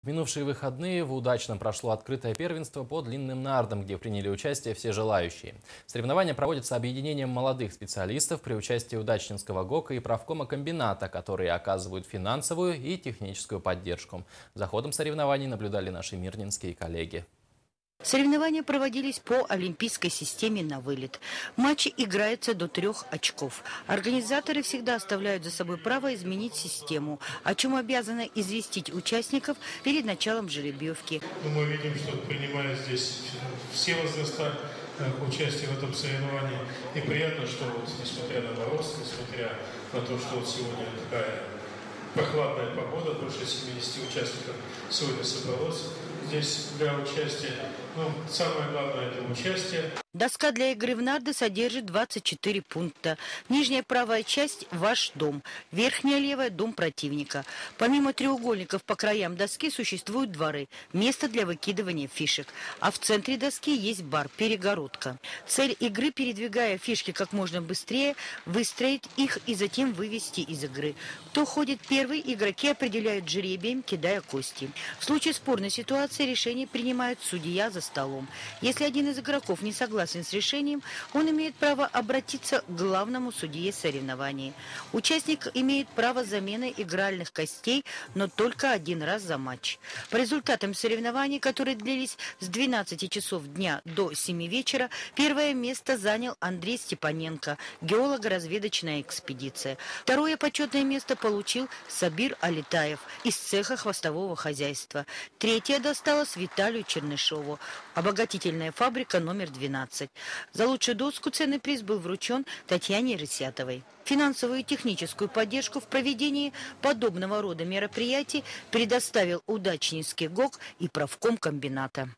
В минувшие выходные удачно прошло открытое первенство по длинным нардам, где приняли участие все желающие. Соревнования проводятся объединением молодых специалистов при участии Удачнинского ГОКа и правкома комбината, которые оказывают финансовую и техническую поддержку. За ходом соревнований наблюдали наши мирнинские коллеги. Соревнования проводились по олимпийской системе на вылет. Матчи играются до 3 очков. Организаторы всегда оставляют за собой право изменить систему, о чем обязаны известить участников перед началом жеребьевки. Мы видим, что принимают здесь все возраста участие в этом соревновании. И приятно, что вот, несмотря на мороз, несмотря на то, что вот сегодня такая прохладная погода, больше 70 участников сегодня собралось здесь для участия. Ну, самое главное – это участие. Доска для игры в нарды содержит 24 пункта. Нижняя правая часть – ваш дом, верхняя левая – дом противника. Помимо треугольников по краям доски существуют дворы, место для выкидывания фишек. А в центре доски есть бар, перегородка. Цель игры, передвигая фишки как можно быстрее, выстроить их и затем вывести из игры. Кто ходит первый, игроки определяют жребием, кидая кости. В случае спорной ситуации решение принимает судья за столом. Если один из игроков не согласен с решением, он имеет право обратиться к главному судье соревнований. Участник имеет право замены игральных костей, но только один раз за матч. По результатам соревнований, которые длились с 12 часов дня до 7 вечера, первое место занял Андрей Степаненко, геолого-разведочная экспедиция. Второе почетное место получил Сабир Алитаев из цеха хвостового хозяйства. Третье досталось Виталию Чернышову, обогатительная фабрика номер 12. За лучшую доску ценный приз был вручен Татьяне Рысятовой. Финансовую и техническую поддержку в проведении подобного рода мероприятий предоставил Удачнинский ГОК и правком комбината.